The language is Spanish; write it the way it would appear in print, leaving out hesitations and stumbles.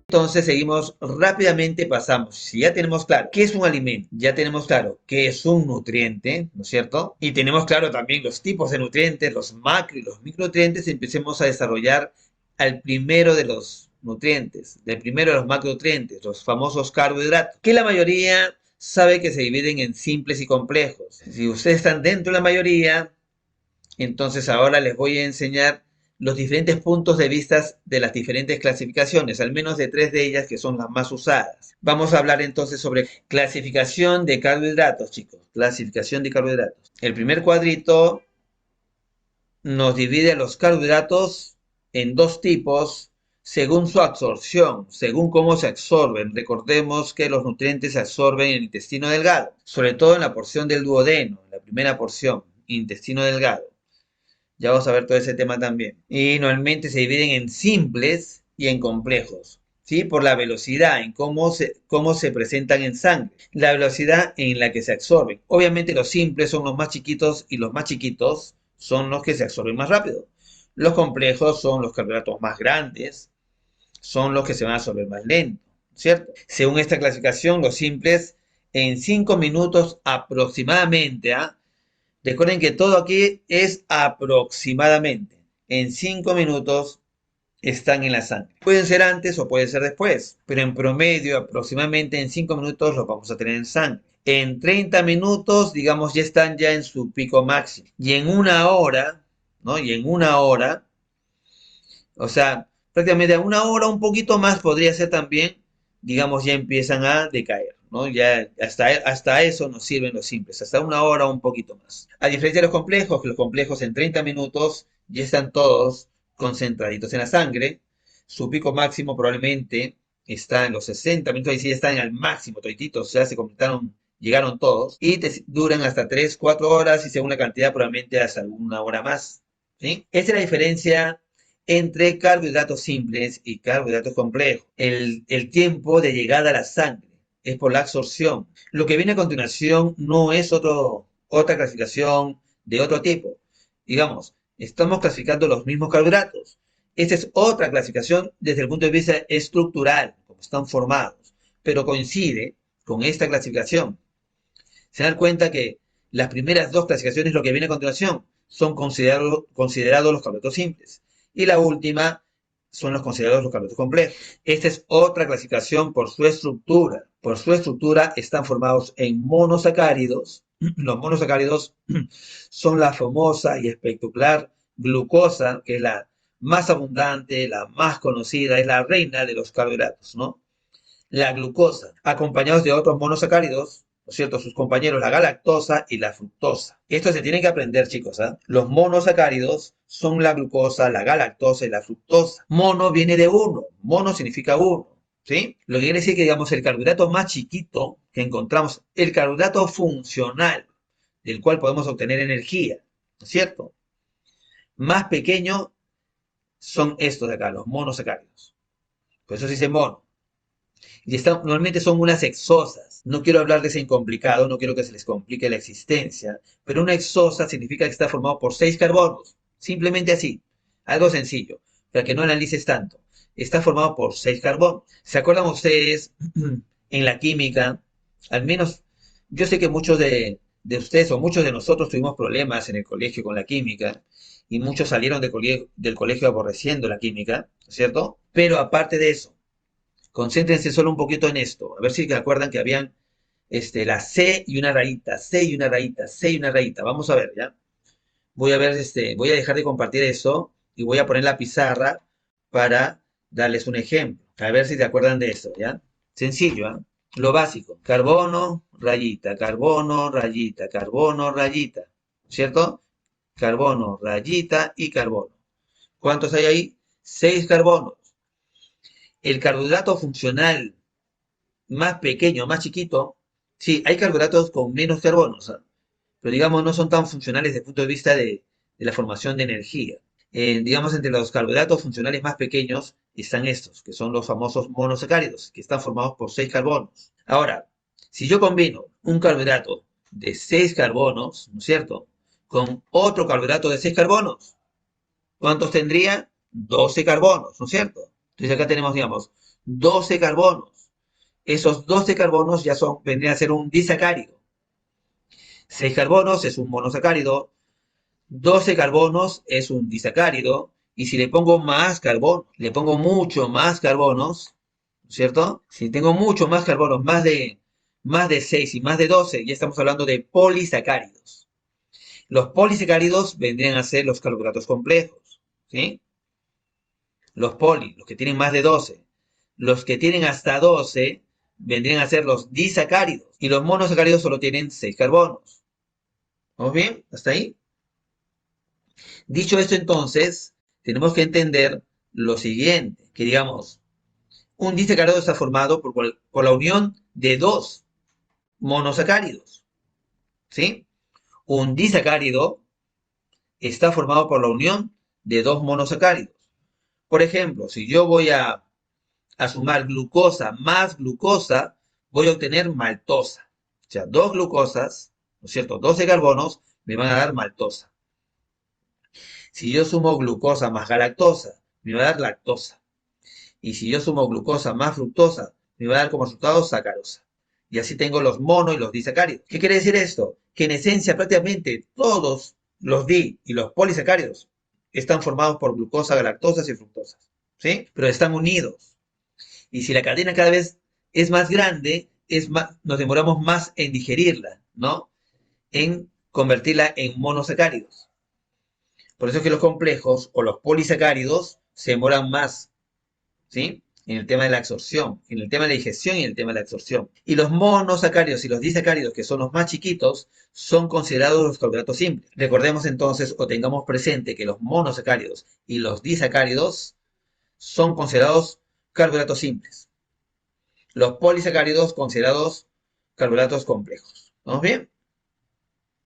Entonces seguimos rápidamente, pasamos. Si ya tenemos claro qué es un alimento, ya tenemos claro qué es un nutriente, ¿no es cierto? Y tenemos claro también los tipos de nutrientes, los macro y los micronutrientes, empecemos a desarrollar al primero de los nutrientes, del primero de los macronutrientes, los famosos carbohidratos, que la mayoría sabe que se dividen en simples y complejos. Si ustedes están dentro de la mayoría, entonces ahora les voy a enseñar los diferentes puntos de vista de las diferentes clasificaciones, al menos de 3 de ellas que son las más usadas. Vamos a hablar entonces sobre clasificación de carbohidratos, chicos. Clasificación de carbohidratos. El primer cuadrito nos divide los carbohidratos en 2 tipos según su absorción, según cómo se absorben. Recordemos que los nutrientes se absorben en el intestino delgado, sobre todo en la porción del duodeno, en la primera porción, intestino delgado. Ya vamos a ver todo ese tema también. Y normalmente se dividen en simples y en complejos, ¿sí? Por la velocidad en cómo se presentan en sangre. La velocidad en la que se absorben. Obviamente los simples son los más chiquitos y los más chiquitos son los que se absorben más rápido. Los complejos son los carbohidratos más grandes, son los que se van a absorber más lento, ¿cierto? Según esta clasificación, los simples en 5 minutos aproximadamente, ¿ah? Recuerden que todo aquí es aproximadamente. En 5 minutos están en la sangre. Pueden ser antes o pueden ser después, pero en promedio aproximadamente en 5 minutos los vamos a tener en sangre. En 30 minutos, digamos, ya están ya en su pico máximo. Y en una hora, ¿no? Y en una hora, o sea, prácticamente a una hora, un poquito más podría ser también, digamos, ya empiezan a decaer, ¿no? Ya hasta eso nos sirven los simples, hasta una hora o un poquito más. A diferencia de los complejos, que los complejos en 30 minutos ya están todos concentraditos en la sangre, su pico máximo probablemente está en los 60 minutos, y sí están al máximo, todititos, ya se completaron, llegaron todos, y duran hasta 3, 4 horas, y según la cantidad probablemente hasta una hora más, ¿sí? Esa es la diferencia entre carbohidratos simples y carbohidratos complejos. El tiempo de llegada a la sangre es por la absorción. Lo que viene a continuación no es otra clasificación de otro tipo. Digamos, estamos clasificando los mismos carbohidratos. Esta es otra clasificación desde el punto de vista estructural, como están formados, pero coincide con esta clasificación. Se dan cuenta que las primeras 2 clasificaciones, lo que viene a continuación, son considerados los carbohidratos simples. Y la última son los considerados los carbohidratos complejos. Esta es otra clasificación por su estructura. Por su estructura están formados en monosacáridos. Los monosacáridos son la famosa y espectacular glucosa, que es la más abundante, la más conocida, es la reina de los carbohidratos, ¿no? La glucosa, acompañados de otros monosacáridos, ¿no es cierto? Sus compañeros, la galactosa y la fructosa. Esto se tiene que aprender, chicos, ¿eh? Los monosacáridos son la glucosa, la galactosa y la fructosa. Mono viene de uno. Mono significa uno, ¿sí? Lo que quiere decir que, digamos, el carbohidrato más chiquito que encontramos, el carbohidrato funcional, del cual podemos obtener energía, ¿no es cierto? Más pequeño son estos de acá, los monosacáridos. Por eso se dice mono. Y normalmente son unas hexosas. No quiero hablarles en complicado, no quiero que se les complique la existencia, pero una hexosa significa que está formado por 6 carbonos. Simplemente así. Algo sencillo, para que no analices tanto. Está formado por 6 carbonos. ¿Se acuerdan ustedes en la química? Al menos yo sé que muchos de ustedes o muchos de nosotros tuvimos problemas en el colegio con la química y muchos salieron del colegio aborreciendo la química, ¿cierto? Pero aparte de eso, concéntrense solo un poquito en esto. A ver si se acuerdan que habían la C y una rayita, C y una rayita, C y una rayita. Vamos a ver, ¿ya? Voy a ver, voy a dejar de compartir eso y voy a poner la pizarra para darles un ejemplo. A ver si se acuerdan de eso, ¿ya? Sencillo, ¿eh? Lo básico. Carbono, rayita, carbono, rayita, carbono, rayita. ¿Cierto? Carbono, rayita y carbono. ¿Cuántos hay ahí? 6 carbonos. El carbohidrato funcional más pequeño, más chiquito, sí, hay carbohidratos con menos carbonos, ¿eh? Pero digamos no son tan funcionales desde el punto de vista de la formación de energía. Digamos, entre los carbohidratos funcionales más pequeños están estos, que son los famosos monosacáridos, que están formados por 6 carbonos. Ahora, si yo combino un carbohidrato de 6 carbonos, ¿no es cierto?, con otro carbohidrato de 6 carbonos, ¿cuántos tendría? 12 carbonos, ¿no es cierto? Entonces acá tenemos, digamos, 12 carbonos. Esos 12 carbonos ya vendrían a ser un disacárido. 6 carbonos es un monosacárido. 12 carbonos es un disacárido. Y si le pongo más carbono, le pongo mucho más carbonos, ¿cierto? Si tengo mucho más carbonos, más de 6 y más de 12, ya estamos hablando de polisacáridos. Los polisacáridos vendrían a ser los carbohidratos complejos, ¿sí? Los que tienen más de 12. Los que tienen hasta 12 vendrían a ser los disacáridos. Y los monosacáridos solo tienen 6 carbonos. ¿Vamos bien? ¿Hasta ahí? Dicho esto, entonces, tenemos que entender lo siguiente, que digamos, un disacárido está formado por la unión de dos monosacáridos, ¿sí? Un disacárido está formado por la unión de dos monosacáridos. Por ejemplo, si yo voy a sumar glucosa más glucosa, voy a obtener maltosa. O sea, dos glucosas, ¿no es cierto? 12 carbonos me van a dar maltosa. Si yo sumo glucosa más galactosa, me va a dar lactosa. Y si yo sumo glucosa más fructosa, me va a dar como resultado sacarosa. Y así tengo los mono y los disacáridos. ¿Qué quiere decir esto? Que en esencia prácticamente todos los di y los polisacáridos están formados por glucosa, galactosas y fructosas. ¿Sí? Pero están unidos. Y si la cadena cada vez es más grande, nos demoramos más en digerirla, ¿no? En convertirla en monosacáridos. Por eso es que los complejos o los polisacáridos se demoran más, ¿sí? En el tema de la absorción, en el tema de la digestión y en el tema de la absorción. Y los monosacáridos y los disacáridos, que son los más chiquitos, son considerados los carbohidratos simples. Recordemos entonces o tengamos presente que los monosacáridos y los disacáridos son considerados carbohidratos simples. Los polisacáridos considerados carbohidratos complejos. ¿Vamos bien?